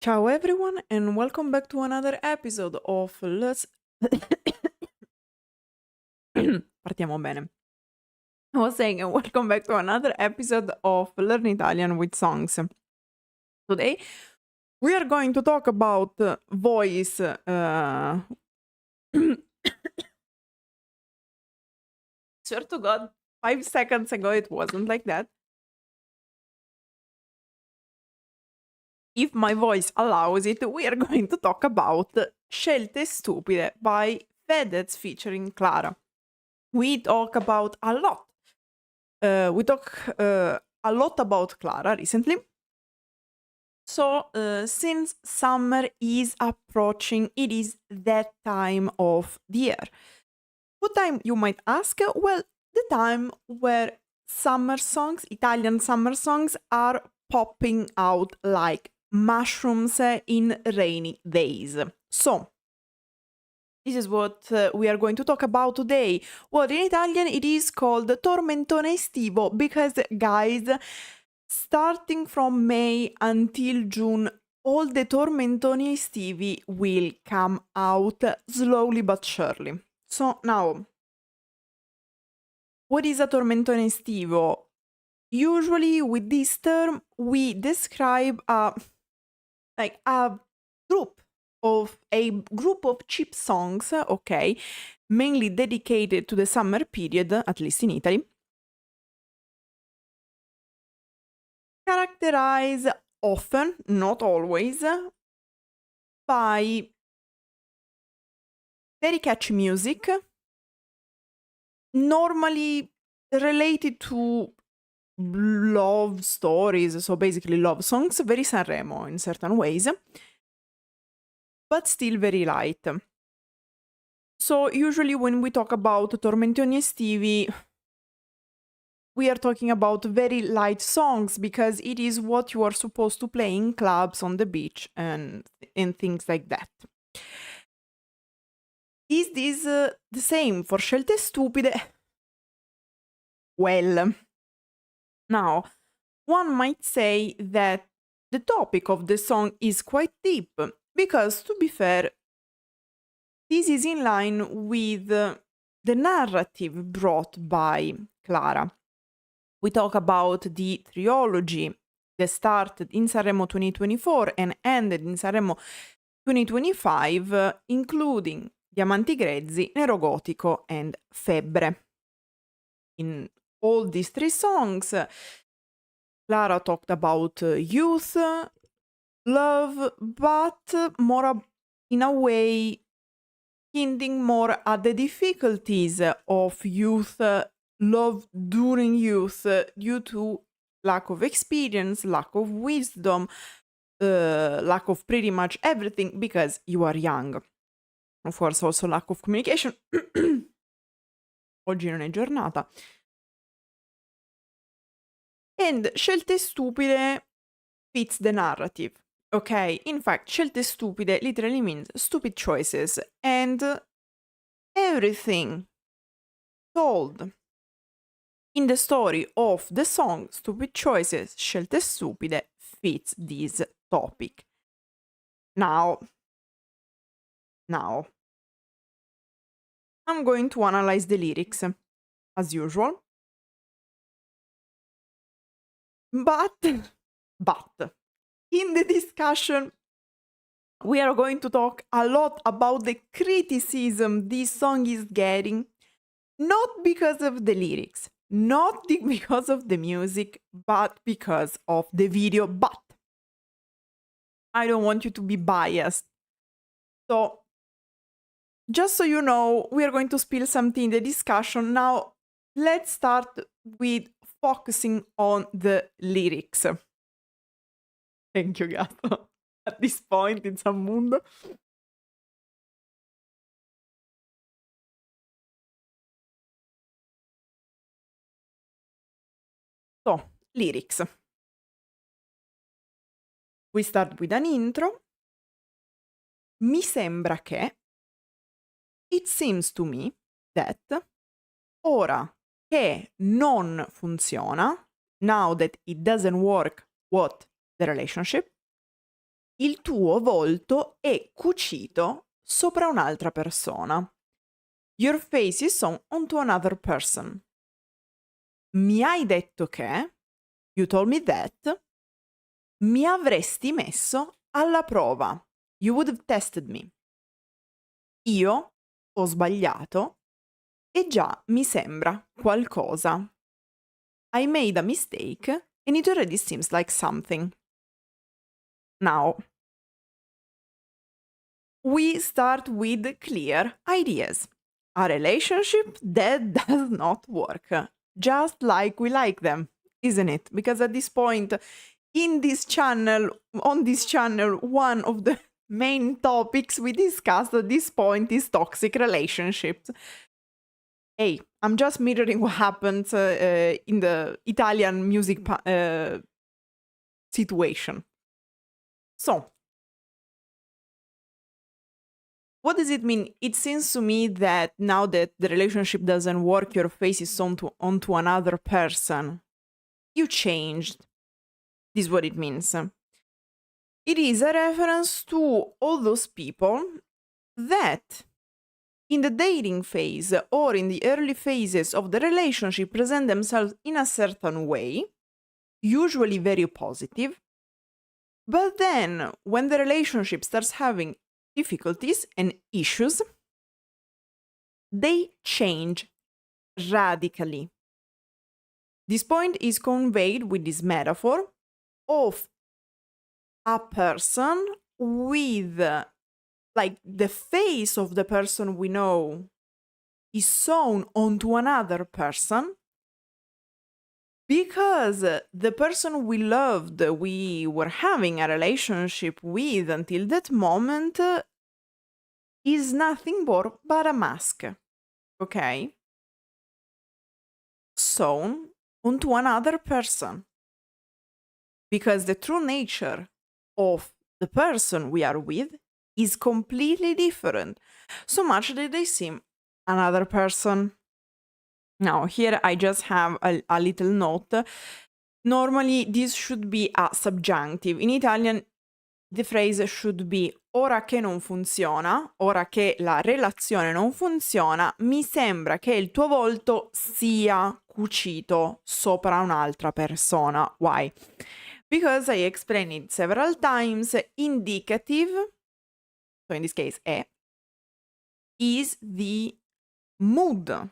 Ciao everyone and welcome back to another episode of Let's Partiamo bene. I was saying welcome back to another episode of Learn Italian with Songs. Today we are going to talk about voice Swear to God, 5 seconds ago it wasn't like that. If my voice allows it, we are going to talk about Scelte Stupide by Fedez featuring Clara. We talk about a lot. We talk a lot about Clara recently. So, since summer is approaching, it is that time of the year. What time, you might ask? Well, the time where summer songs, Italian summer songs, are popping out like mushrooms in rainy days. So, this is what we are going to talk about today. Well, in Italian it is called tormentone estivo because, guys, starting from May until June, all the tormentoni estivi will come out slowly but surely. So now, what is a tormentone estivo? Usually with this term, we describe a group of cheap songs, okay, mainly dedicated to the summer period, at least in Italy, characterized often, not always, by very catchy music, normally related to love stories, so basically love songs, very Sanremo in certain ways, but still very light. So usually when we talk about tormentoni estivi, we are talking about very light songs because it is what you are supposed to play in clubs, on the beach, and things like that. Is this the same for Scelte Stupide? Well, now, one might say that the topic of the song is quite deep because, to be fair, this is in line with the narrative brought by Clara. We talk about the trilogy that started in Sanremo 2024 and ended in Sanremo 2025, including Diamanti Grezzi, Nero Gotico, and Febbre. In all these three songs, Clara talked about youth, love, but more in a way hinting more at the difficulties of youth, love during youth, due to lack of experience, lack of wisdom, lack of pretty much everything because you are young. Of course, also lack of communication. Oggi non è giornata. And Scelte Stupide fits the narrative. Okay, in fact, Scelte Stupide literally means stupid choices, and everything told in the story of the song Stupid Choices, Scelte Stupide fits this topic. Now, I'm going to analyze the lyrics, as usual. But, in the discussion, we are going to talk a lot about the criticism this song is getting, not because of the lyrics, not because of the music, but because of the video. But I don't want you to be biased. So, just so you know, we are going to spill something in the discussion. Now, let's start with focusing on the lyrics. Thank you, gatto. At this point, it's a mondo. So, lyrics. We start with an intro. Mi sembra che, it seems to me that, ora che non funziona, now that it doesn't work, what? The relationship. il tuo volto è cucito sopra un'altra persona. Your face is sewn onto another person. Mi hai detto che, you told me that, mi avresti messo alla prova. You would have tested me. Io ho sbagliato e già mi sembra qualcosa. I made a mistake and it already seems like something. Now, we start with clear ideas. A relationship that does not work, just like we like them, isn't it? Because at this point, on this channel, one of the main topics we discussed at this point is toxic relationships. Hey, I'm just mirroring what happens in the Italian music situation. So, what does it mean? It seems to me that now that the relationship doesn't work, your face is onto another person. You changed. This is what it means. It is a reference to all those people that in the dating phase or in the early phases of the relationship present themselves in a certain way, usually very positive. But then when the relationship starts having difficulties and issues, they change radically. This point is conveyed with this metaphor of a person with, like, the face of the person we know is sewn onto another person because the person we loved, we were having a relationship with until that moment, is nothing more but a mask. Okay? Sewn onto another person. Because the true nature of the person we are with is completely different, so much that they seem another person. Now, here I just have a little note. Normally, this should be a subjunctive. In Italian, the phrase should be ora che non funziona, ora che la relazione non funziona, mi sembra che il tuo volto sia cucito sopra un'altra persona. Why? Because I explained it several times, indicative, so in this case è, is the mood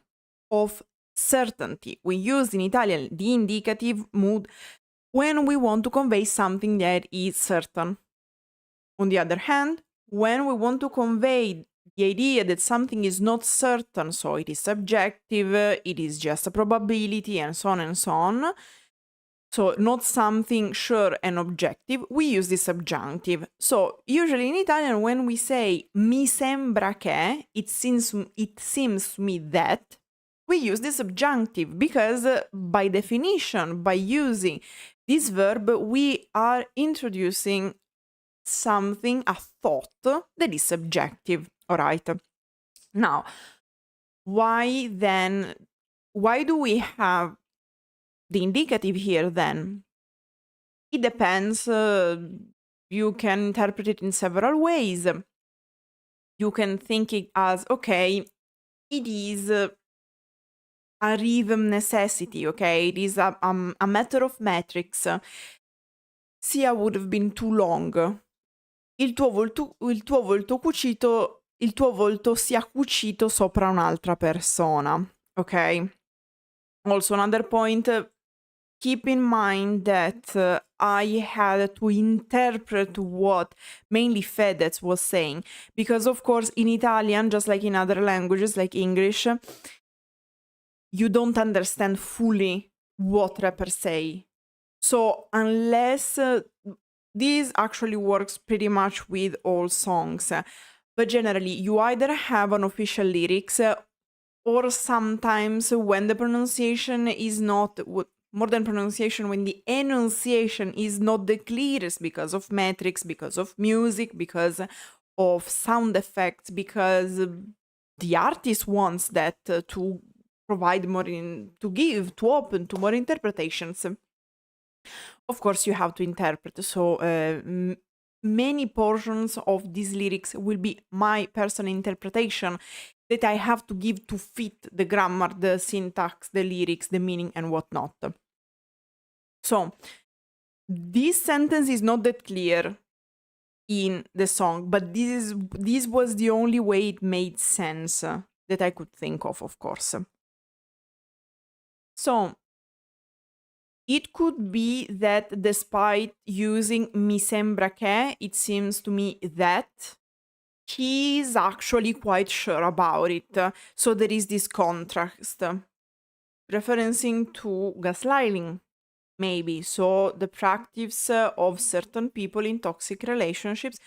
of certainty. We use in Italian the indicative mood when we want to convey something that is certain. On the other hand, when we want to convey the idea that something is not certain, so it is subjective, it is just a probability, and so on, so not something sure and objective, we use the subjunctive. So usually in Italian, when we say mi sembra che, it seems to me that, we use the subjunctive because by definition, by using this verb, we are introducing something, a thought that is subjective. All right. Now, why do we have the indicative here then? It depends. You can interpret it in several ways. You can think it as, okay, it is a rhythm necessity, okay? It is a matter of metrics. Sia would have been too long. Il tuo volto cucito, il tuo volto sia cucito sopra un'altra persona, ok? Also, another point, keep in mind that I had to interpret what mainly Fedez was saying, because of course in Italian, just like in other languages like English, you don't understand fully what rappers say. So unless this actually works pretty much with all songs, but generally you either have an official lyrics or sometimes when the pronunciation is not, more than pronunciation, when the enunciation is not the clearest because of metrics, because of music, because of sound effects, because the artist wants that to provide more, to open to more interpretations. Of course, you have to interpret. So many portions of these lyrics will be my personal interpretation that I have to give to fit the grammar, the syntax, the lyrics, the meaning, and whatnot. So, this sentence is not that clear in the song, but this was the only way it made sense that I could think of course. So, it could be that despite using mi sembra che, it seems to me that he's actually quite sure about it. So there is this contrast. Referencing to gaslighting, maybe. So the practice of certain people in toxic relationships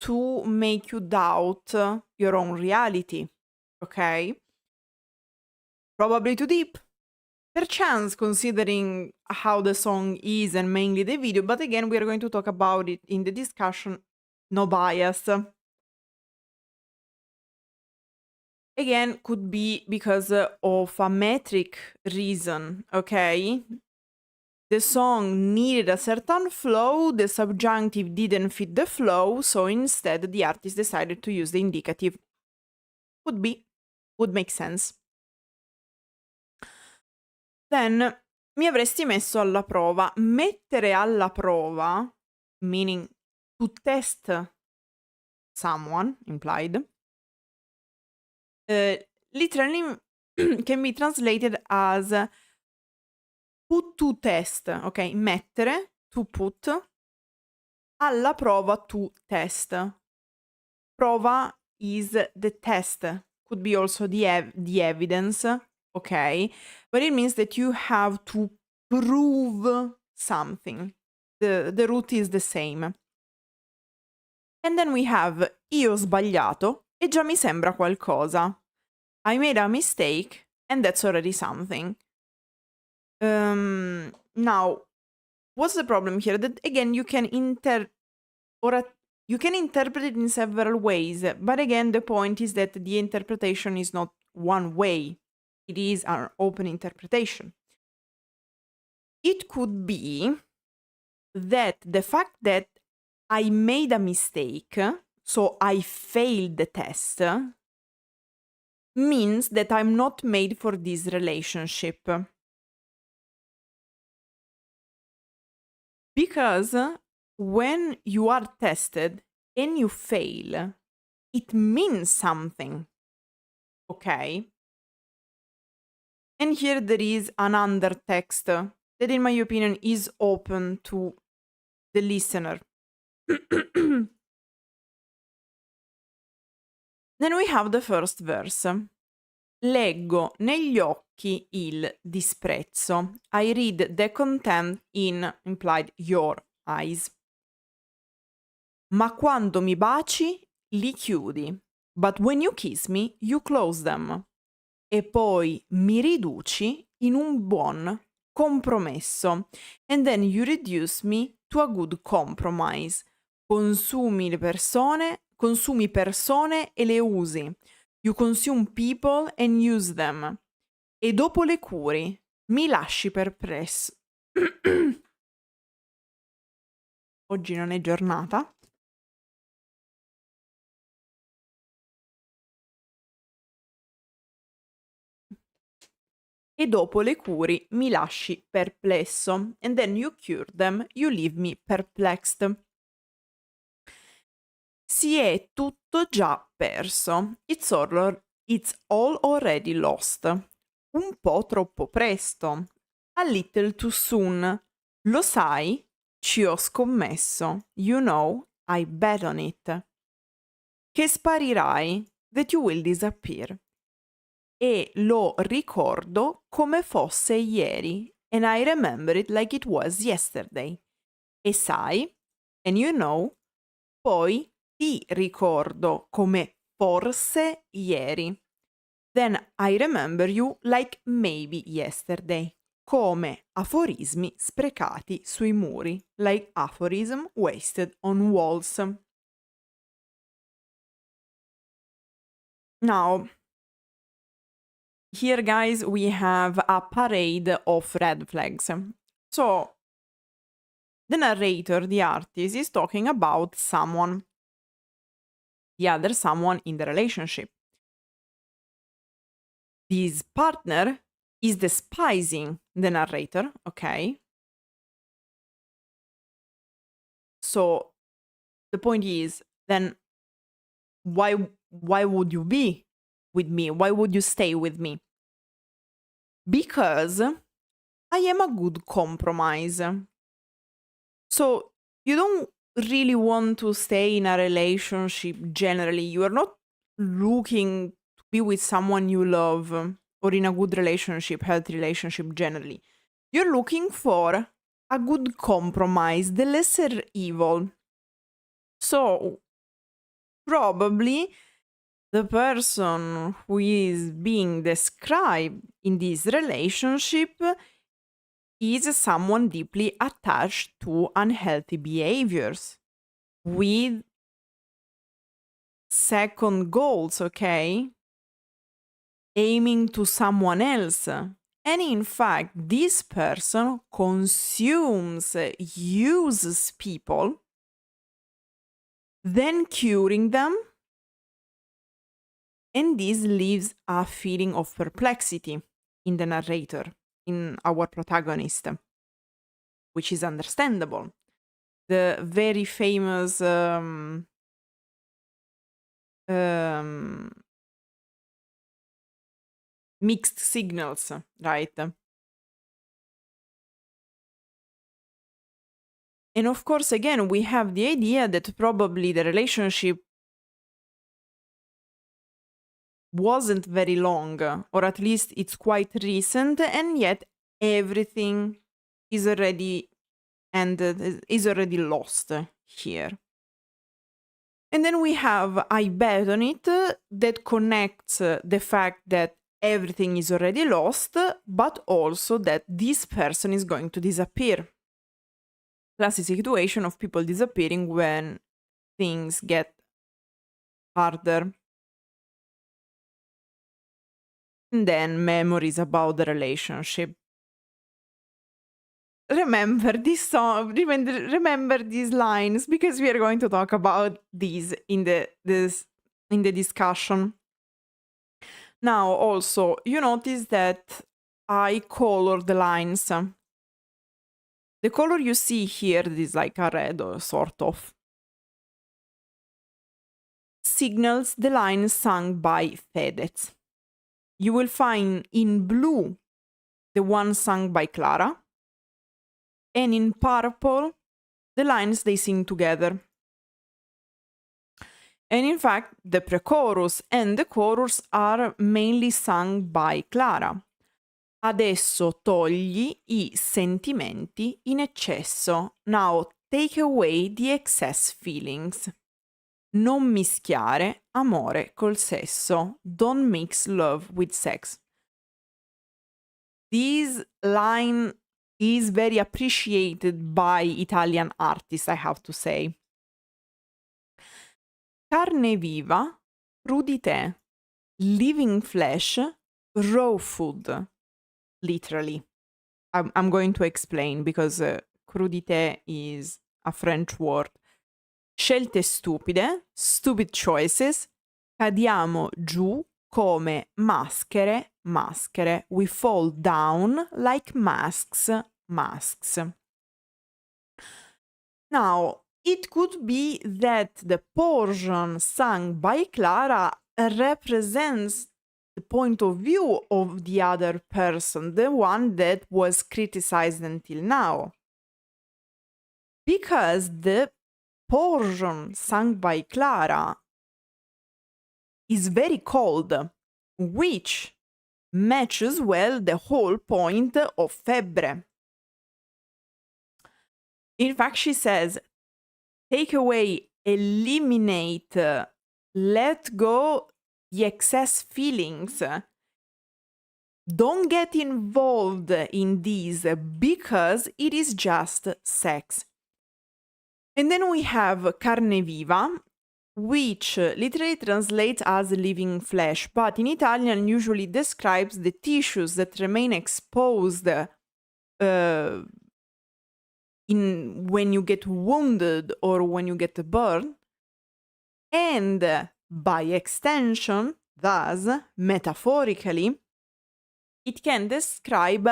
to make you doubt your own reality. Okay? Probably too deep. Perchance, considering how the song is and mainly the video, but again, we are going to talk about it in the discussion, no bias. Again, could be because of a metric reason, okay? The song needed a certain flow, the subjunctive didn't fit the flow, so instead the artist decided to use the indicative. Could be, would make sense. Then mi avresti messo alla prova. Mettere alla prova, meaning to test someone, implied, literally can be translated as put to test, ok? Mettere, to put, alla prova, to test. Prova is the test, could be also the evidence, okay? But it means that you have to prove something. The root is the same. And then we have io ho sbagliato e già mi sembra qualcosa. I made a mistake and that's already something. Now, what's the problem here? That again, you can you can interpret it in several ways, but again, the point is that the interpretation is not one way. It is an open interpretation. It could be that the fact that I made a mistake, so I failed the test, means that I'm not made for this relationship. Because when you are tested and you fail, it means something. Okay? And here there is an undertext that, in my opinion, is open to the listener. Then we have the first verse. Leggo negli occhi il disprezzo. I read the contempt in, implied, your eyes. Ma quando mi baci, li chiudi. But when you kiss me, you close them. E poi mi riduci in un buon compromesso. And then you reduce me to a good compromise. Consumi persone e le usi. You consume people and use them. E dopo le curi, mi lasci perplesso. Oggi non è giornata. E dopo le curi, mi lasci perplesso. And then you cure them, you leave me perplexed. Si è tutto già perso. It's all already lost. Un po' troppo presto. A little too soon. Lo sai? Ci ho scommesso. You know, I bet on it. Che sparirai. That you will disappear. E lo ricordo come fosse ieri. And I remember it like it was yesterday. E sai? And you know? Poi ti ricordo come forse ieri. Then I remember you like maybe yesterday. Come aforismi sprecati sui muri. Like aphorism wasted on walls. Now, here guys we have a parade of red flags. So, the narrator, the artist, is talking about someone, the other someone in the relationship. This partner is despising the narrator, okay? So the point is, then why would you be with me? Why would you stay with me? Because I am a good compromise. So you don't really want to stay in a relationship generally. You are not looking to be with someone you love or in a good relationship, healthy relationship generally. You're looking for a good compromise, the lesser evil. So probably the person who is being described in this relationship is someone deeply attached to unhealthy behaviors with second goals, okay? Aiming to someone else. And in fact, this person consumes, uses people, then curing them. And this leaves a feeling of perplexity in the narrator, in our protagonist, which is understandable. The very famous mixed signals, right? And of course, again, we have the idea that probably the relationship wasn't very long, or at least it's quite recent, and yet everything is already ended, is already lost here. And then we have I bet on it that connects the fact that everything is already lost, but also that this person is going to disappear. Classic situation of people disappearing when things get harder. And then memories about the relationship. Remember this song, remember these lines, because we are going to talk about these in the discussion. Now, also, you notice that I color the lines. The color you see here is like a red, or sort of, signals the line sung by Fedez. You will find in blue the one sung by Clara, and in purple the lines they sing together. And in fact, the pre-chorus and the chorus are mainly sung by Clara. Adesso togli i sentimenti in eccesso. Now take away the excess feelings. Non mischiare amore col sesso. Don't mix love with sex. This line is very appreciated by Italian artists, I have to say. Carne viva, crudité, living flesh, raw food. Literally. I'm going to explain because crudité is a French word. Scelte stupide, stupid choices. Cadiamo giù come maschere, maschere. We fall down like masks, masks. Now, it could be that the portion sung by Clara represents the point of view of the other person, the one that was criticized until now. Because the portion sung by Clara is very cold, which matches well the whole point of Febbre. In fact, she says, take away, eliminate, let go the excess feelings. Don't get involved in these because it is just sex. And then we have carne viva, which literally translates as living flesh, but in Italian usually describes the tissues that remain exposed in when you get wounded or when you get burned. And by extension, thus, metaphorically, it can describe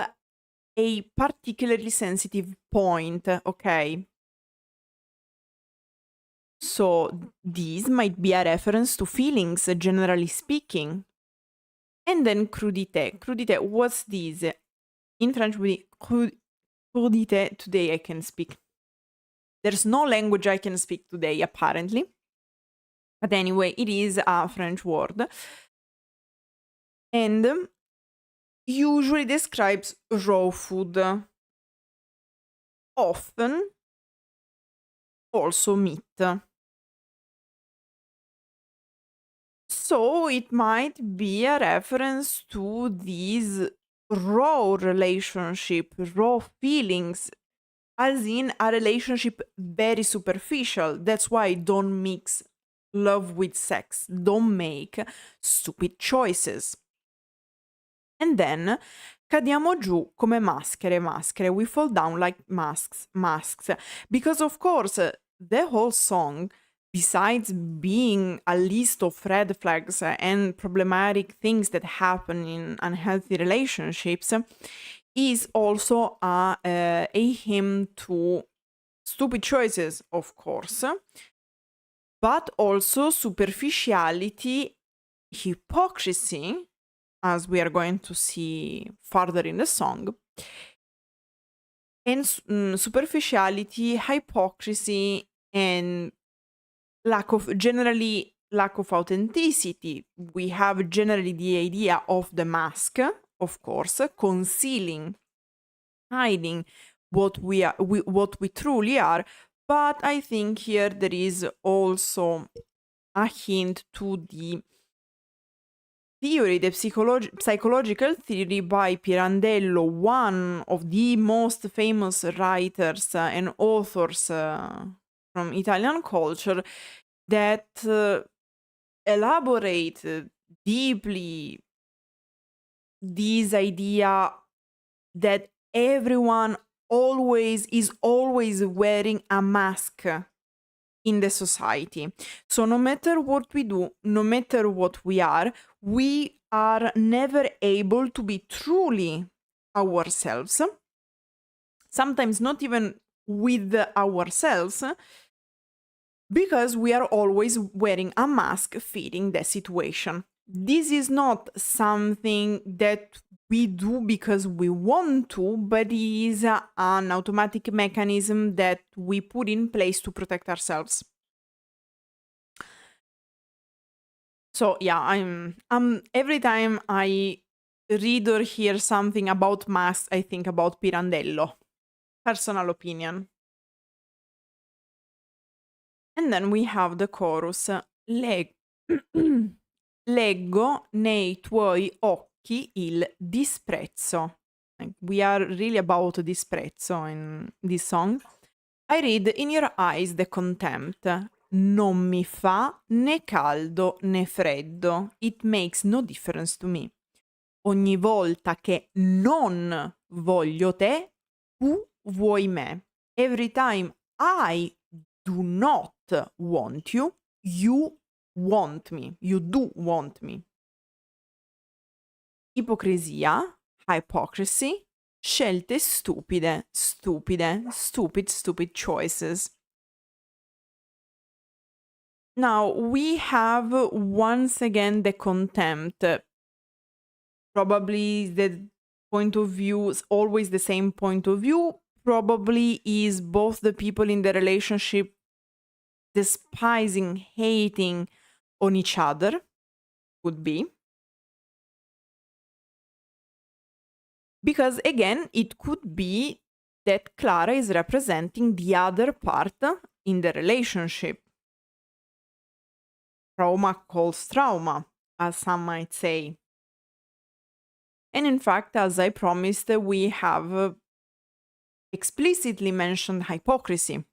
a particularly sensitive point, okay? So this might be a reference to feelings, generally speaking. And then crudité. Crudité, what's this? In French, we crudité, today I can speak. There's no language I can speak today, apparently. But anyway, it is a French word. And usually describes raw food. Often also meat. So it might be a reference to these raw relationship, raw feelings, as in a relationship very superficial. That's why don't mix love with sex. Don't make stupid choices. And then cadiamo giù come maschere. We fall down like masks. Because of course, the whole song, besides being a list of red flags and problematic things that happen in unhealthy relationships, is also a hymn to stupid choices, of course, but also superficiality, hypocrisy, as we are going to see further in the song, and superficiality, hypocrisy, and lack of authenticity. We have generally the idea of the mask, of course, concealing, hiding what we are, what we truly are. But I think here there is also a hint to the theory, the psychological theory by Pirandello, one of the most famous writers and authors from Italian culture, that elaborate deeply this idea that everyone is always wearing a mask in the society. So no matter what we do, no matter what we are never able to be truly ourselves. Sometimes not even with ourselves, because we are always wearing a mask fitting the situation. This is not something that we do because we want to, but it is an automatic mechanism that we put in place to protect ourselves. So yeah, I'm every time I read or hear something about masks, I think about Pirandello. Personal opinion. And then we have the chorus. Leggo nei tuoi occhi il disprezzo. Like, we are really about disprezzo in this song. I read in your eyes the contempt. Non mi fa né caldo né freddo. It makes no difference to me. Ogni volta che non voglio te, tu vuoi me. Every time I do not want you, you want me. You do want me. Ipocrisia, hypocrisy, scelte stupide, stupid choices. Now we have once again the contempt. Probably the point of view is always the same point of view. Probably is both the people in the relationship despising, hating on each other. Could be. Because again, it could be that Clara is representing the other part in the relationship. Trauma calls trauma, as some might say. And in fact, as I promised, we have explicitly mentioned hypocrisy.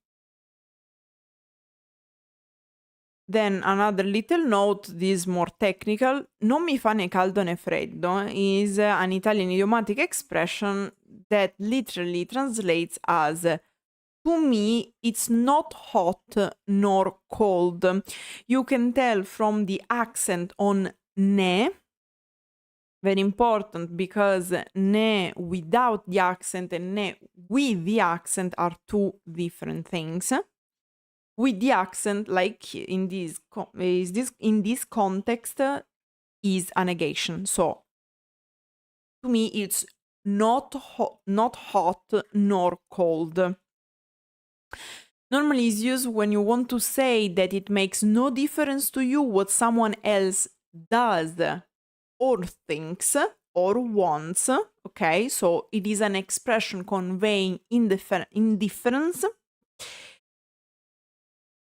Then another little note, this more technical, non mi fa né caldo né freddo is an Italian idiomatic expression that literally translates as To me, it's not hot nor cold. You can tell from the accent on ne. Very important, because ne without the accent and ne with the accent are two different things. With the accent, like in this context, is a negation. So to me, it's not hot nor cold. Normally is used when you want to say that it makes no difference to you what someone else does or thinks or wants, okay? So it is an expression conveying indifference.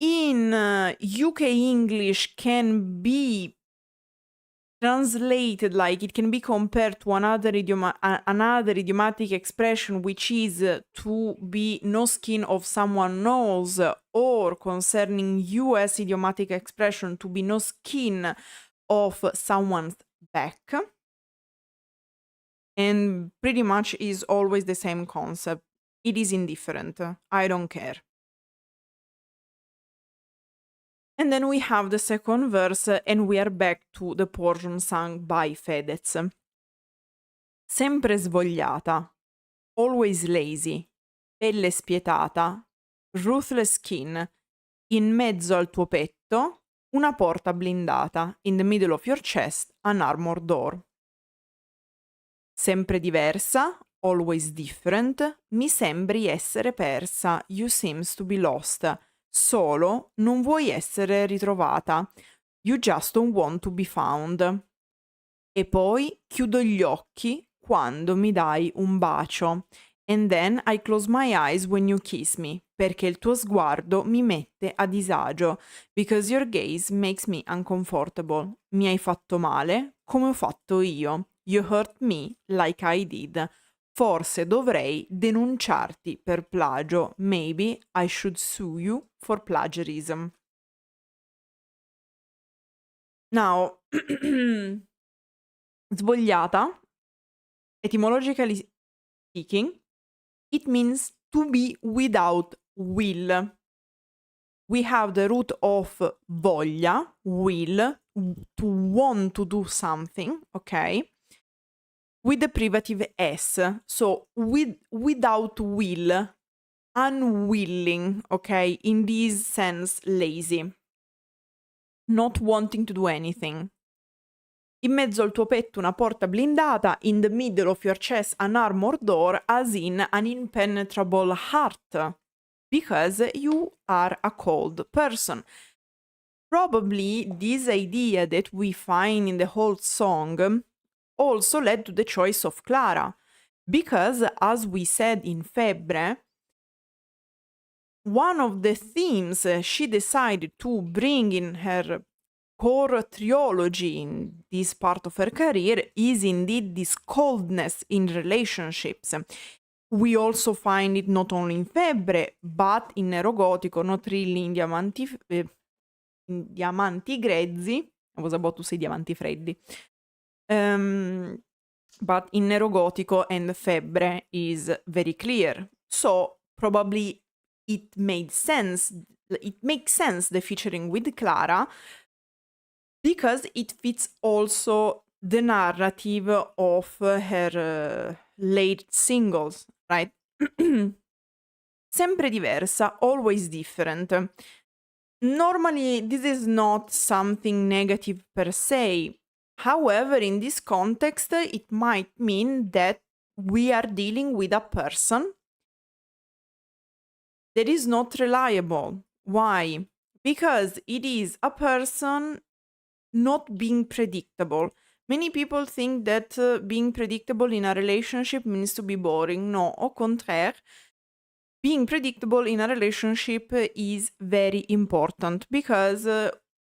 In UK English can be translated, like it can be compared to another idiomatic expression, which is to be no skin of someone nose, or concerning US idiomatic expression, to be no skin of someone's back. And pretty much is always the same concept. It is indifferent. I don't care. And then we have the second verse, and we are back to the portion sung by Fedez. Sempre svogliata, always lazy, pelle spietata, ruthless skin, in mezzo al tuo petto, una porta blindata, in the middle of your chest, an armored door. Sempre diversa, always different, mi sembri essere persa, you seems to be lost. Solo, non vuoi essere ritrovata. You just don't want to be found. E poi chiudo gli occhi quando mi dai un bacio. And then I close my eyes when you kiss me, perché il tuo sguardo mi mette a disagio. Because your gaze makes me uncomfortable. Mi hai fatto male, come ho fatto io. You hurt me like I did. Forse dovrei denunciarti per plagio. Maybe I should sue you for plagiarism. Now, svogliata, etymologically speaking, it means to be without will. We have the root of voglia, will, to want to do something, okay? With the privative s, so without will, unwilling, okay, in this sense, lazy, not wanting to do anything. In mezzo al tuo petto una porta blindata, in the middle of your chest an armored door, as in an impenetrable heart, because you are a cold person. Probably this idea that we find in the whole song also led to the choice of Clara, because, as we said in Febbre, one of the themes she decided to bring in her core trilogy in this part of her career is indeed this coldness in relationships. We also find it not only in Febbre, but in Nerogotico, not really in Diamanti Grezzi. I was about to say Diamanti Freddi. But in Nerogotico and Febbre is very clear. So probably it makes sense the featuring with Clara, because it fits also the narrative of her late singles, right? Sempre diversa, always different. Normally, this is not something negative per se. However, in this context, it might mean that we are dealing with a person that is not reliable. Why? Because it is a person not being predictable. Many people think that being predictable in a relationship means to be boring. No, au contraire. Being predictable in a relationship is very important, because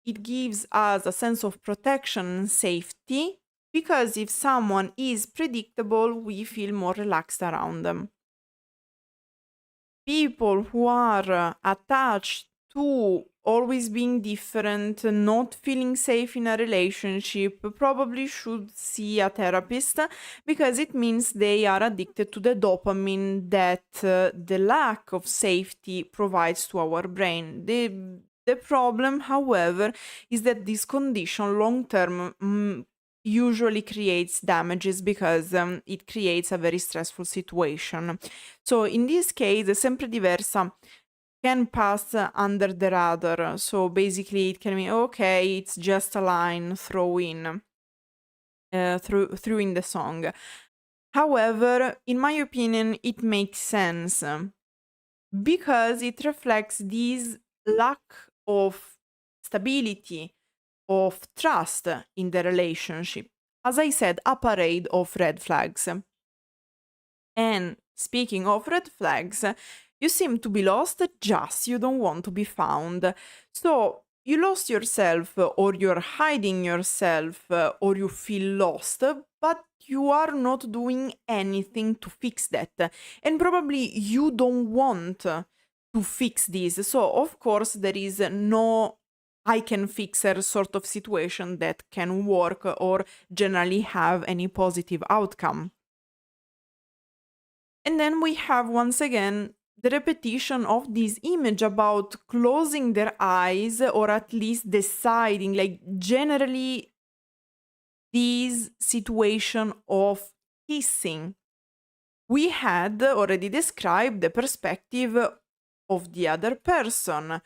it gives us a sense of protection and safety, because if someone is predictable, we feel more relaxed around them. People who are attached to always being different, not feeling safe in a relationship, probably should see a therapist because it means they are addicted to the dopamine that the lack of safety provides to our brain. The problem, however, is that this condition long term usually creates damages because it creates a very stressful situation. So in this case, sempre diversa can pass under the radar. So basically, it can be okay, it's just a line throw in through in the song. However, in my opinion, it makes sense because it reflects this lack of stability, of trust in the relationship. As I said, a parade of red flags. And speaking of red flags, you seem to be lost, just you don't want to be found. So you lost yourself, or you're hiding yourself, or you feel lost, but you are not doing anything to fix that. And probably you don't want to fix this. So, of course, there is no I can fix her sort of situation that can work or generally have any positive outcome. And then we have once again the repetition of this image about closing their eyes or at least deciding, like generally, this situation of kissing. We had already described the perspective of the other person,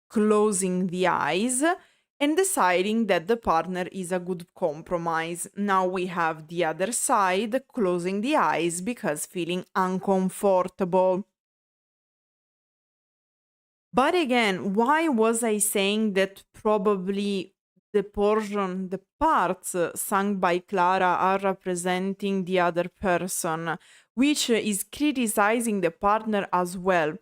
closing the eyes and deciding that the partner is a good compromise. Now we have the other side closing the eyes because feeling uncomfortable. But again, why was I saying that probably the parts sung by Clara are representing the other person, which is criticizing the partner as well?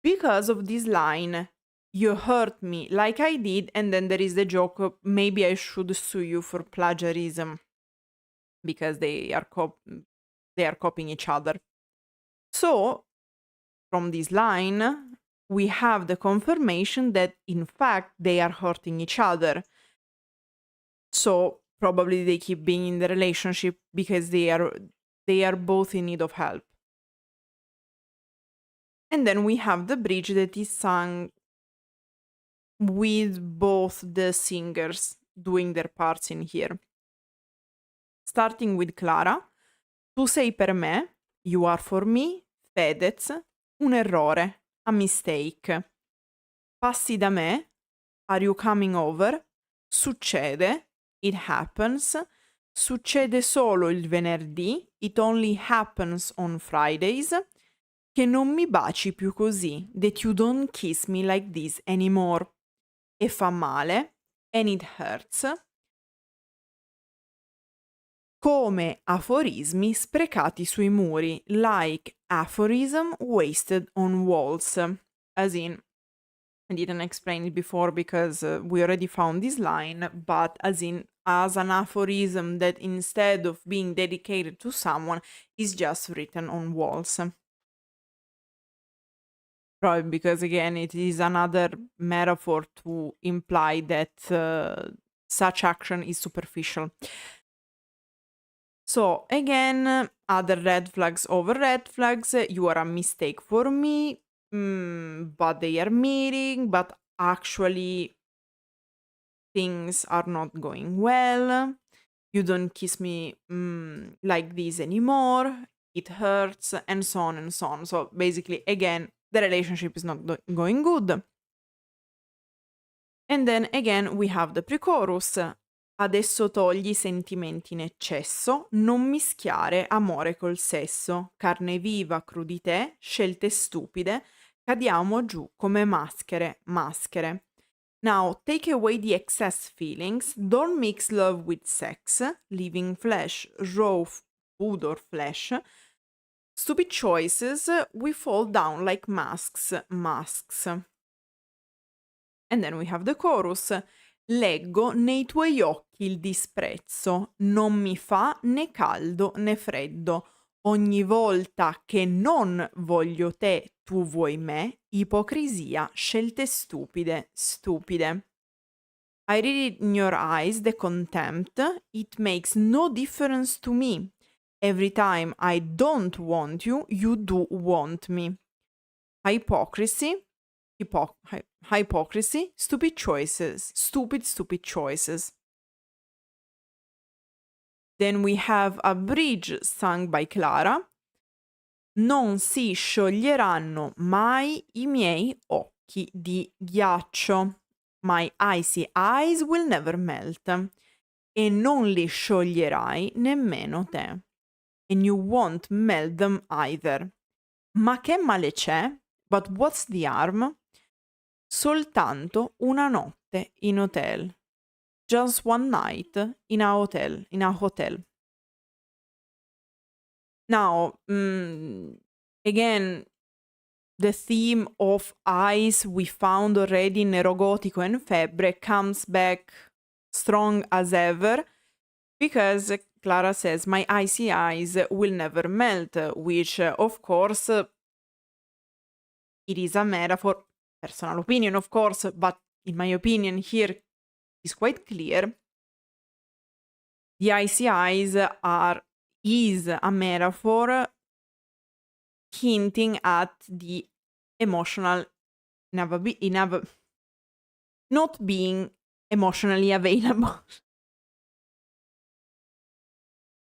Because of this line, you hurt me like I did, and then there is the joke, maybe I should sue you for plagiarism because they are copying each other. So, from this line, we have the confirmation that in fact they are hurting each other. So probably they keep being in the relationship because they are both in need of help. And then we have the bridge that is sung with both the singers doing their parts in here. Starting with Clara. Tu sei per me, you are for me, Fedez, un errore, a mistake. Passi da me, are you coming over? Succede, it happens. Succede solo il venerdì, it only happens on Fridays. Che non mi baci più così, that you don't kiss me like this anymore. E fa male, and it hurts. Come aforismi sprecati sui muri, like aphorism wasted on walls. As in, I didn't explain it before because we already found this line, but as an aphorism that instead of being dedicated to someone is just written on walls. Probably because, again, it is another metaphor to imply that such action is superficial. So, again, other red flags over red flags. You are a mistake for me, but they are meeting, but actually things are not going well. You don't kiss me like this anymore. It hurts, and so on and so on. So, basically, again, the relationship is not going good. And then, again, we have the pre-chorus. Adesso togli i sentimenti in eccesso, non mischiare amore col sesso, carne viva, crudité, scelte stupide, cadiamo giù come maschere, maschere. Now, take away the excess feelings, don't mix love with sex, leaving flesh, raw food or flesh. Stupid choices, we fall down like masks, masks. And then we have the chorus. Leggo nei tuoi occhi il disprezzo, non mi fa né caldo né freddo. ogni volta che non voglio te, tu vuoi me, ipocrisia, scelte stupide, stupide. I read it in your eyes the contempt, it makes no difference to me. Every time I don't want you, you do want me. Hypocrisy, hypocrisy, stupid choices, stupid choices. Then we have a bridge sung by Clara. Non si scioglieranno mai i miei occhi di ghiaccio. My icy eyes will never melt. E non li scioglierai nemmeno te. And you won't melt them either. Ma che male c'è? But what's the harm? Soltanto una notte in hotel. Just one night in a hotel. Now, again, the theme of eyes we found already in Erogotico and Febbre comes back strong as ever, because Clara says, my icy eyes will never melt, which, of course, it is a metaphor, personal opinion, of course, but in my opinion here is quite clear. The icy eyes is a metaphor hinting at the emotional not being emotionally available.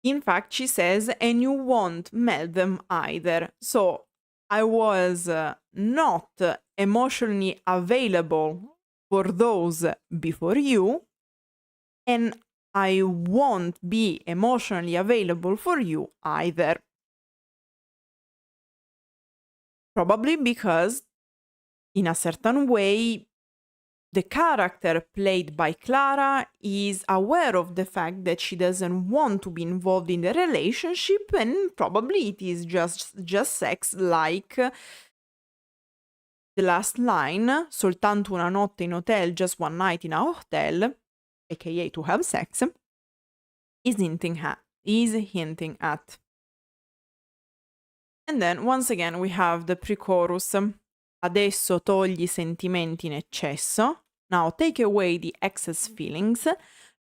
In fact, she says, and you won't melt them either. So I was not emotionally available for those before you, and I won't be emotionally available for you either. Probably because, in a certain way, the character played by Clara is aware of the fact that she doesn't want to be involved in the relationship, and probably it is just sex, like the last line, soltanto una notte in hotel, just one night in a hotel, aka to have sex, is hinting at. And then, once again, we have the pre-chorus. Adesso togli i sentimenti in eccesso. Now take away the excess feelings.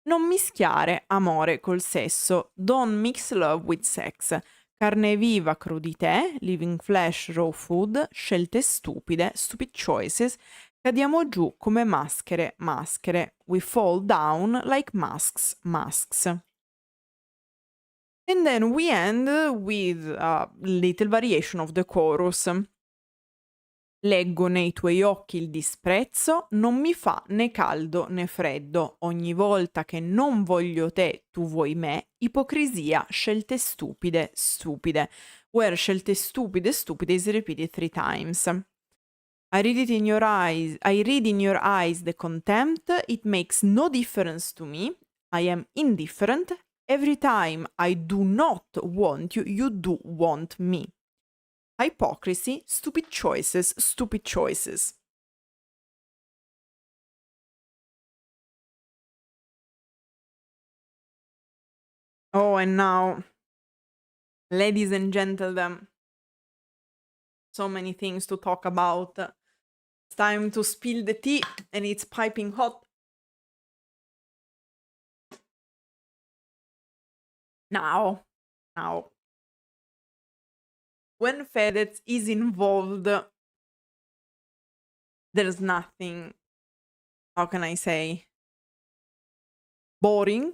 Non mischiare amore col sesso. Don't mix love with sex. Carne viva, crudité. Living flesh, raw food. Scelte stupide, stupid choices. Cadiamo giù come maschere, maschere. We fall down like masks, masks. And then we end with a little variation of the chorus. Leggo nei tuoi occhi il disprezzo, non mi fa né caldo né freddo. Ogni volta che non voglio te, tu vuoi me. Ipocrisia, scelte stupide, stupide. Where scelte stupide, stupide is repeated 3 times. I read in your eyes the contempt. It makes no difference to me. I am indifferent. Every time I do not want you, you do want me. Hypocrisy, stupid choices, stupid choices. Oh, and now, ladies and gentlemen, so many things to talk about. It's time to spill the tea, and it's piping hot. Now, when Fedez is involved, there's nothing, how can I say, boring.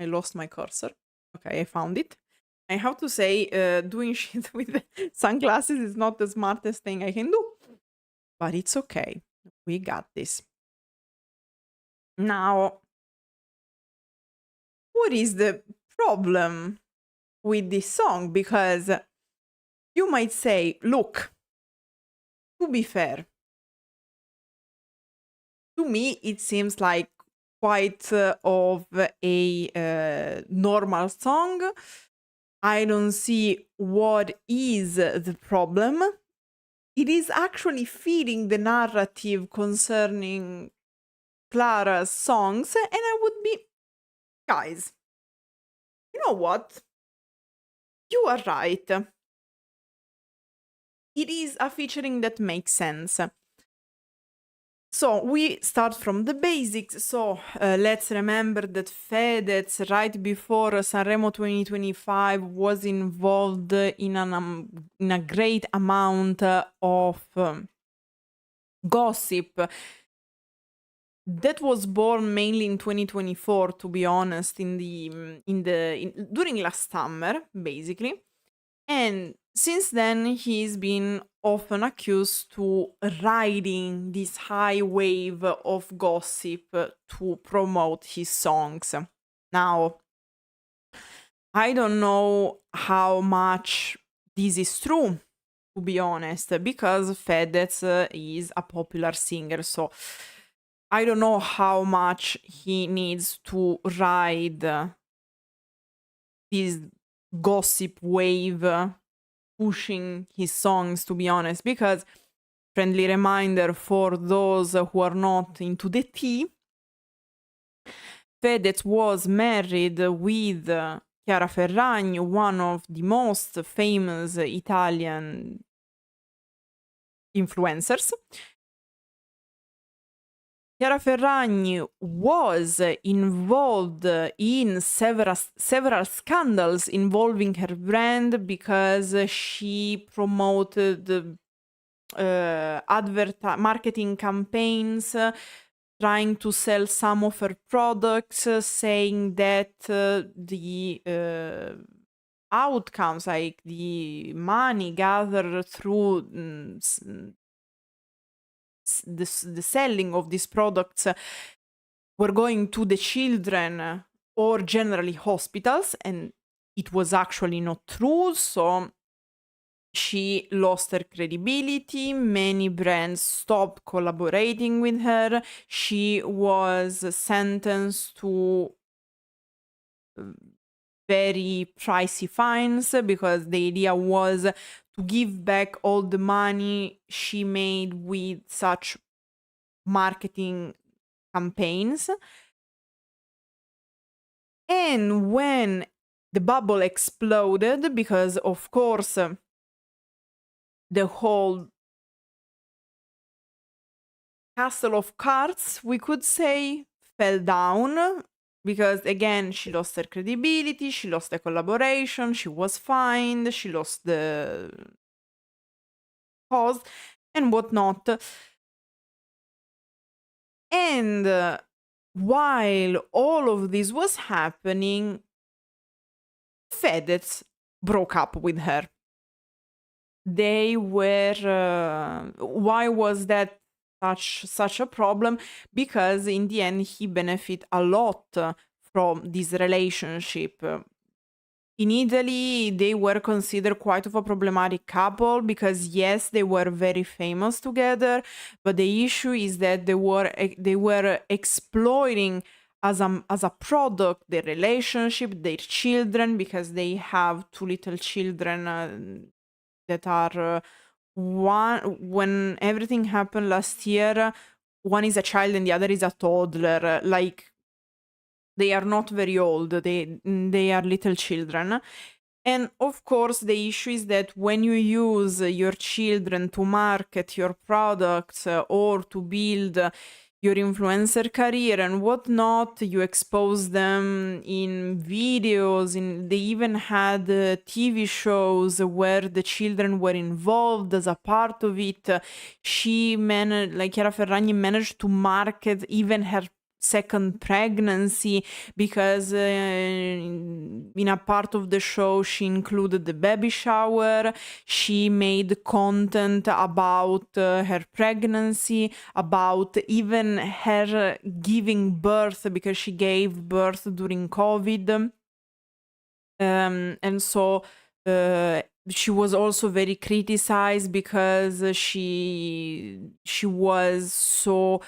I lost my cursor. Okay, I found it. I have to say, doing shit with sunglasses is not the smartest thing I can do. But it's okay. We got this. Now, what is the problem with this song? Because you might say, look, to be fair, to me it seems like quite of a normal song. I don't see what is the problem. It is actually feeding the narrative concerning Clara's songs, and I would be, guys, you know what? You are right. It is a featuring that makes sense. So we start from the basics. So let's remember that Fedez, right before Sanremo 2025, was involved in a great amount of gossip that was born mainly in 2024, to be honest, during last summer, basically. And since then, he's been often accused to riding this high wave of gossip to promote his songs. Now, I don't know how much this is true, to be honest, because Fedez is a popular singer, so I don't know how much he needs to ride this gossip wave pushing his songs, to be honest, because friendly reminder for those who are not into the tea, Fedez was married with Chiara Ferragni, one of the most famous Italian influencers. Chiara Ferragni was involved in several scandals involving her brand because she promoted marketing campaigns trying to sell some of her products, saying that the outcomes, like the money gathered through the selling of these products, were going to the children or generally hospitals, and it was actually not true. So she lost her credibility. Many brands stopped collaborating with her. She was sentenced to very pricey fines because the idea was to give back all the money she made with such marketing campaigns. And when the bubble exploded, because of course the whole castle of cards, we could say, fell down, because again she lost her credibility, she lost the collaboration, she was fined, she lost the cause and whatnot. And while all of this was happening, Fedez broke up with her. They were why was that such a problem? Because in the end he benefit a lot from this relationship. In Italy, they were considered quite of a problematic couple because yes, they were very famous together, but the issue is that they were exploiting as a product their relationship, their children, because they have two little children that are one. When everything happened last year, one is a child and the other is a toddler. Like, they are not very old, they are little children. And of course, the issue is that when you use your children to market your products or to build your influencer career and whatnot, you expose them in videos. They even had TV shows where the children were involved as a part of it. She managed, like Chiara Ferragni, managed to market even her second pregnancy because in a part of the show she included the baby shower. She made content about her pregnancy, about even her giving birth, because she gave birth during COVID. And so she was also very criticized because she was so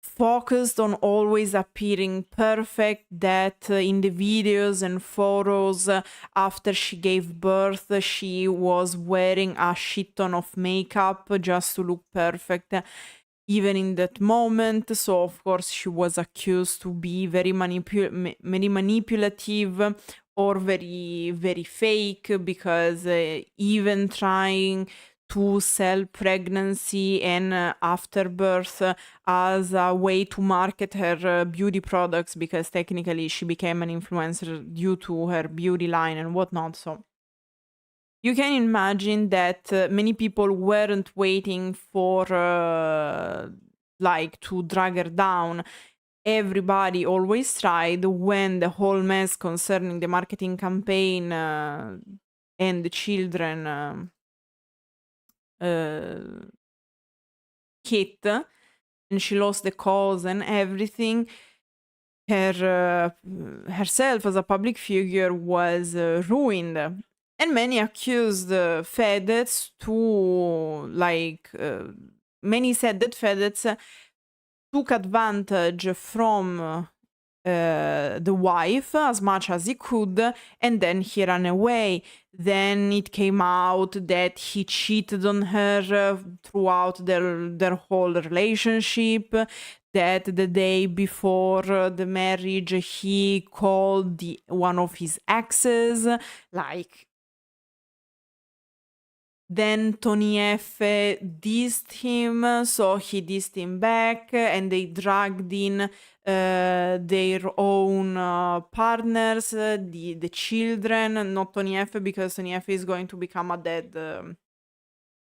focused on always appearing perfect that in the videos and photos after she gave birth, she was wearing a shit ton of makeup just to look perfect even in that moment. So of course she was accused to be very manipulative or very, very fake, because even trying to sell pregnancy and afterbirth as a way to market her beauty products, because technically she became an influencer due to her beauty line and whatnot. So you can imagine that many people weren't waiting for like to drag her down. Everybody always tried when the whole mess concerning the marketing campaign and the children uh, hit, and she lost the cause and everything. Her herself as a public figure was ruined, and many accused Fedez to many said that Fedez took advantage from the wife as much as he could, and then he ran away. Then it came out that he cheated on her throughout their whole relationship, that the day before the marriage he called one of his exes, like. Then Tony F dissed him, so he dissed him back, and they dragged in their own partners, the children, not Tony F, because Tony F is going to become a dad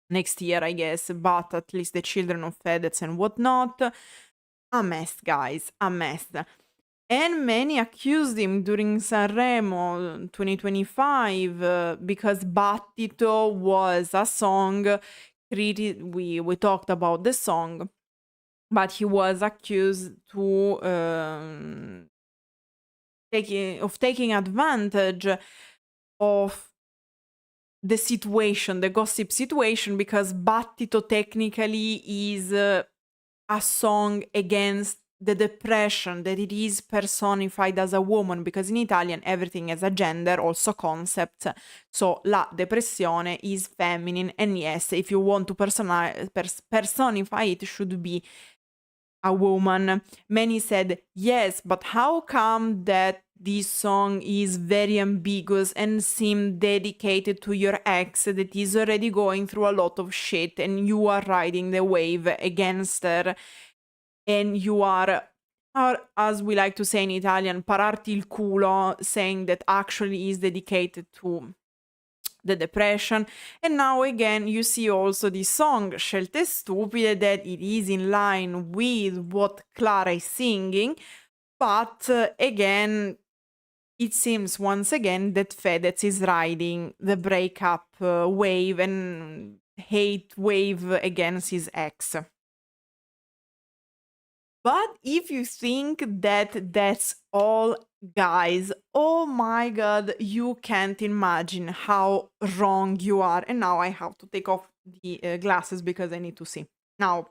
next year, I guess, but at least the children of Fedez and whatnot. A mess, guys, a mess. And many accused him during Sanremo 2025 because Battito was a song created. We talked about the song, but he was accused of taking advantage of the situation, the gossip situation, because Battito technically is a song against the depression, that it is personified as a woman, because in Italian everything has a gender, also concept. So la depressione is feminine, and yes, if you want to personify it, should be a woman. Many said, yes, but how come that this song is very ambiguous and seem dedicated to your ex that is already going through a lot of shit, and you are riding the wave against her, and you are, as we like to say in Italian, pararti il culo, saying that actually is dedicated to the depression. And now again you see also this song Scelte Stupide, that it is in line with what Clara is singing, but again it seems once again that Fedez is riding the breakup wave and hate wave against his ex. But if you think that that's all, guys, oh my god, you can't imagine how wrong you are. And now I have to take off the glasses because I need to see. Now,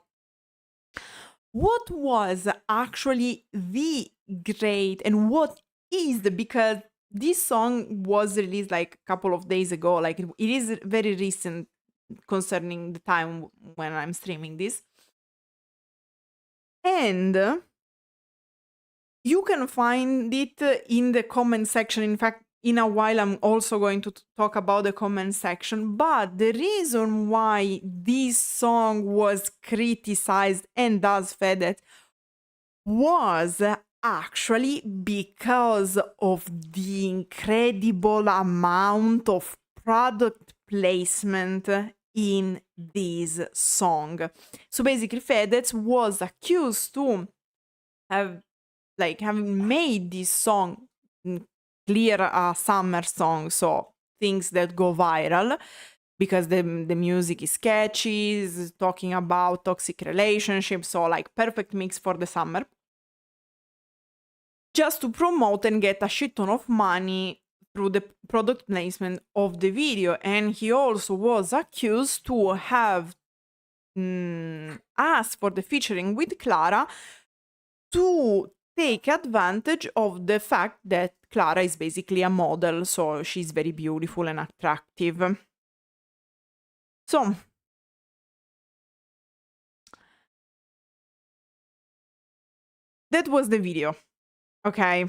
what was actually the great, and what is the, because this song was released like a couple of days ago, like it is very recent concerning the time when I'm streaming this. And you can find it in the comment section. In fact, in a while, I'm also going to talk about the comment section. But the reason why this song was criticized and thus Fedez was actually because of the incredible amount of product placement in this song. So basically, Fedez was accused to have having made this song clear a summer song, so things that go viral because the music is catchy, is talking about toxic relationships, so like perfect mix for the summer, just to promote and get a shit ton of money through the product placement of the video. And he also was accused to have asked for the featuring with Clara to take advantage of the fact that Clara is basically a model, so she's very beautiful and attractive. So, that was the video, okay?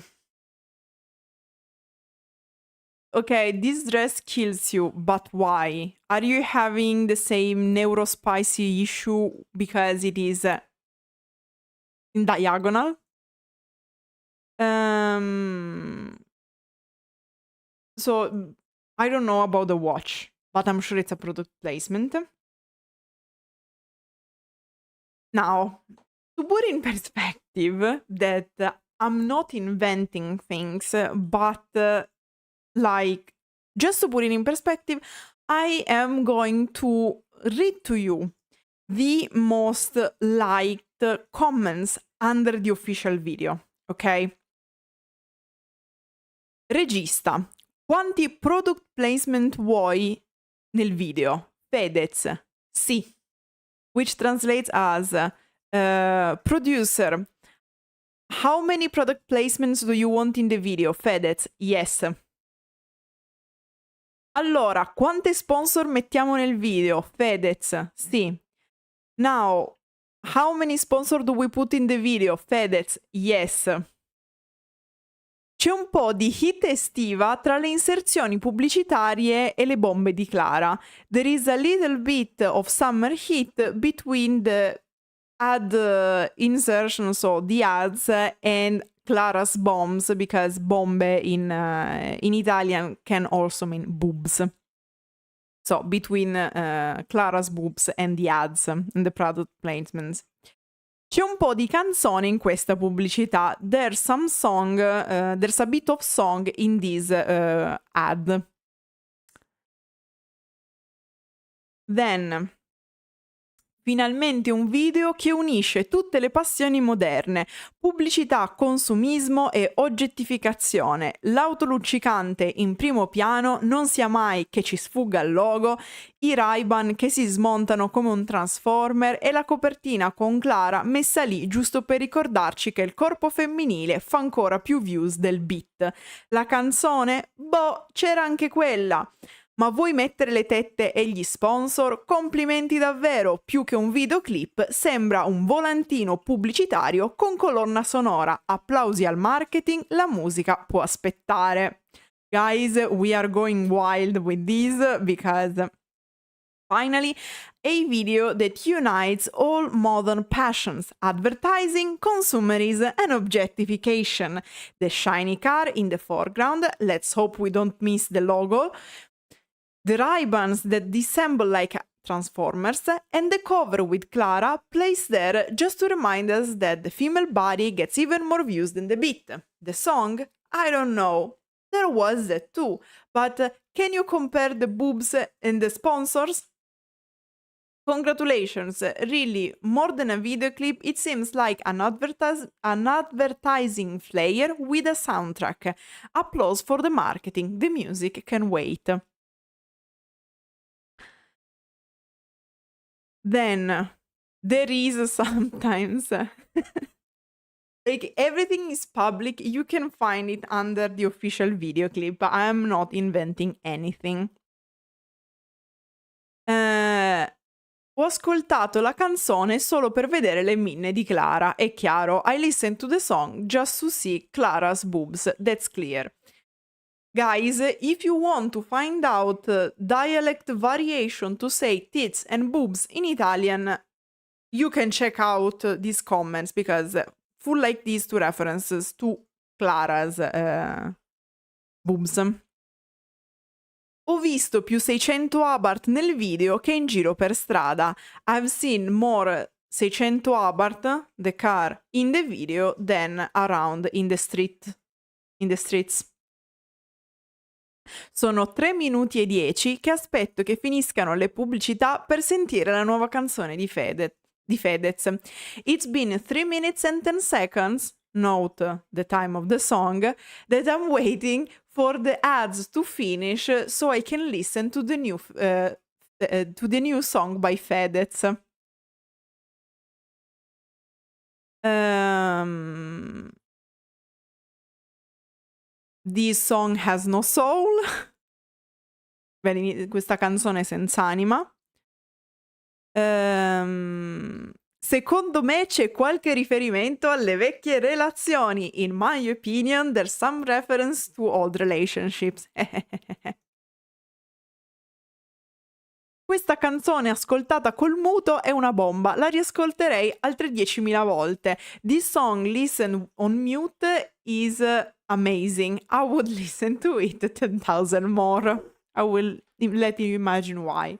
okay, this dress kills you, but why? Are you having the same neurospicy issue because it is in diagonal? So I don't know about the watch, but I'm sure it's a product placement. Now, to put in perspective that I'm not inventing things, but like, just to put it in perspective, I am going to read to you the most liked comments under the official video, ok? Regista, quanti product placement vuoi nel video? Fedez, sì. Which translates as producer, how many product placements do you want in the video? Fedez, yes. Allora, quante sponsor mettiamo nel video? Fedez, sì. Now, how many sponsor do we put in the video? Fedez, yes. C'è un po' di hit estiva tra le inserzioni pubblicitarie e le bombe di Clara. There is a little bit of summer heat between the ad insertion, so the ads, and Clara's bombs, because bombe in Italian can also mean boobs. So between Clara's boobs and the ads and the product placements. C'è un po' di canzone in questa pubblicità. There's some song, there's a bit of song in this ad. Then, finalmente un video che unisce tutte le passioni moderne, pubblicità, consumismo e oggettificazione. L'auto luccicante in primo piano, non sia mai che ci sfugga il logo, i Ray-Ban che si smontano come un transformer e la copertina con Clara messa lì giusto per ricordarci che il corpo femminile fa ancora più views del beat. La canzone? Boh, c'era anche quella. Ma vuoi mettere le tette e gli sponsor? Complimenti davvero, più che un videoclip sembra un volantino pubblicitario con colonna sonora. Applausi al marketing, la musica può aspettare. Guys, we are going wild with this because finally a video that unites all modern passions: advertising, consumerism and objectification. The shiny car in the foreground, let's hope we don't miss the logo. The ribbons that disassemble like transformers, and the cover with Clara placed there just to remind us that the female body gets even more views than the beat. The song? I don't know. There was that too, but can you compare the boobs and the sponsors? Congratulations, really, more than a video clip, it seems like an advertising flyer with a soundtrack. Applause for the marketing, the music can wait. Then there is sometimes like everything is public, you can find it under the official video clip. I am not inventing anything. Ho ascoltato la canzone solo per vedere le minne di Clara, è chiaro. I listened to the song just to see Clara's boobs, that's clear. Guys, if you want to find out dialect variation to say tits and boobs in Italian, you can check out these comments because full like these two references to Clara's boobs. Ho visto più 600 Abarth nel video che in giro per strada. I've seen more 600 Abarth, the car, in the video than around in the streets. Sono 3 minuti e 10 che aspetto che finiscano le pubblicità per sentire la nuova canzone di Fedez. It's been 3 minutes and 10 seconds, note the time of the song, that I'm waiting for the ads to finish so I can listen to the new song by Fedez. This song has no soul. Questa canzone è senza anima. Secondo me c'è qualche riferimento alle vecchie relazioni. In my opinion, there's some reference to old relationships. Questa canzone ascoltata col muto è una bomba, la riascolterei altre 10.000 volte. This song listen on mute is amazing. I would listen to it 10,000 more. I will let you imagine why.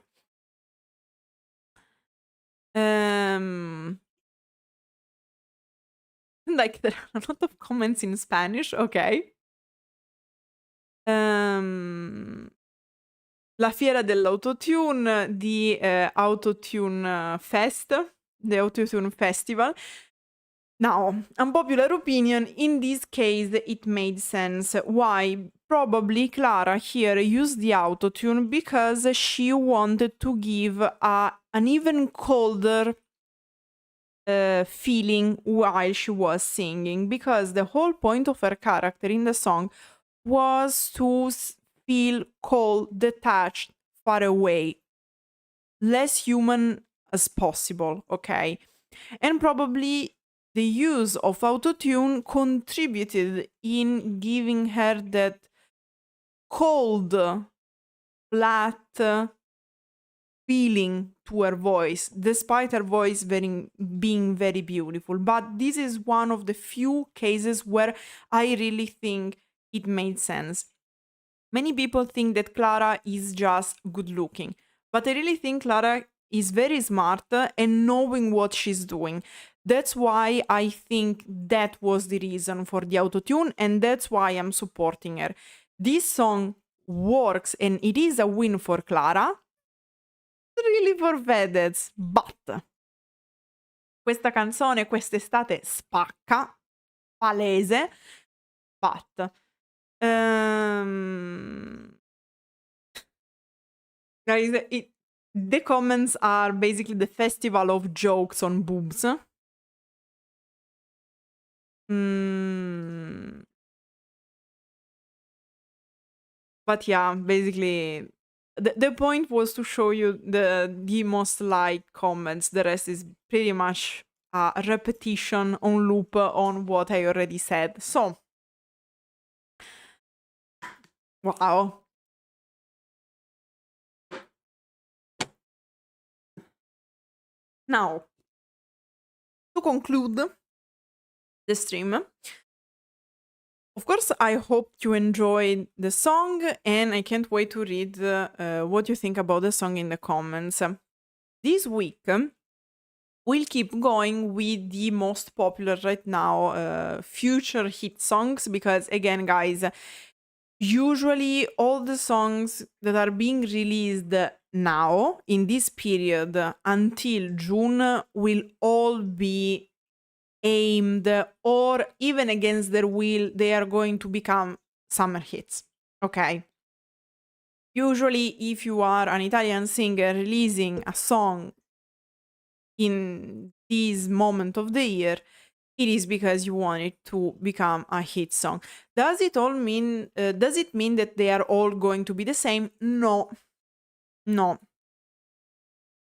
Like there are a lot of comments in Spanish, ok. La fiera dell'autotune di Autotune Fest, the Autotune Festival. Now, unpopular opinion, in this case it made sense. Why? Probably Clara here used the autotune because she wanted to give an even colder feeling while she was singing, because the whole point of her character in the song was to feel cold, detached, far away, less human as possible, okay? And probably the use of autotune contributed in giving her that cold, flat feeling to her voice, despite her voice being very beautiful. But this is one of the few cases where I really think it made sense. Many people think that Clara is just good looking, but I really think Clara is very smart and knowing what she's doing. That's why I think that was the reason for the autotune, and that's why I'm supporting her. This song works and it is a win for Clara, really for Fedez, but questa canzone quest'estate spacca, palese, but guys, the comments are basically the festival of jokes on boobs. But yeah, basically, the point was to show you the most liked comments. The rest is pretty much a repetition on loop on what I already said. So, wow. Now, to conclude the stream, of course, I hope you enjoyed the song, and I can't wait to read what you think about the song in the comments. This week, we'll keep going with the most popular right now future hit songs, because again, guys, usually all the songs that are being released now in this period until June will all be aimed, or even against their will, they are going to become summer hits. Okay. Usually, if you are an Italian singer releasing a song in this moment of the year, it is because you want it to become a hit song. Does it mean that they are all going to be the same? No. No.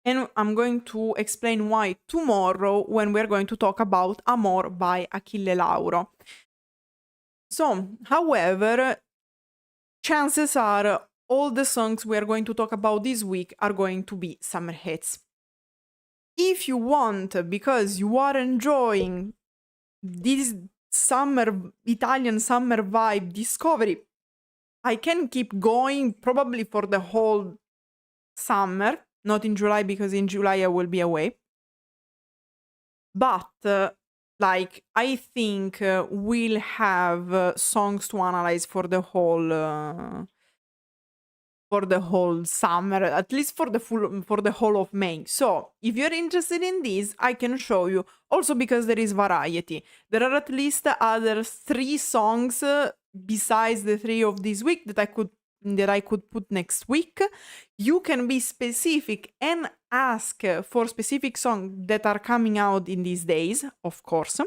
And I'm going to explain why tomorrow when we're going to talk about Amor by Achille Lauro. So, however, chances are all the songs we are going to talk about this week are going to be summer hits. If you want, because you are enjoying this Italian summer vibe discovery, I can keep going probably for the whole summer, not in July, because in July I will be away. But I think we'll have songs to analyze for the whole summer, at least for the whole of May. So if you're interested in this, I can show you. Also because there is variety. There are at least other 3 songs besides the 3 of this week that I could put next week. You can be specific and ask for specific songs that are coming out in these days, of course.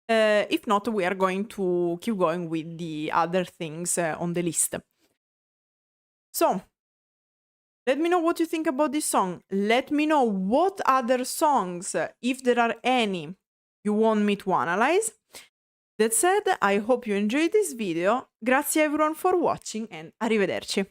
If not, we are going to keep going with the other things on the list. So, Let me know what you think about this song. Let me know what other songs, if there are any, you want me to analyze. That said, I hope you enjoyed this video. Grazie everyone for watching and arrivederci.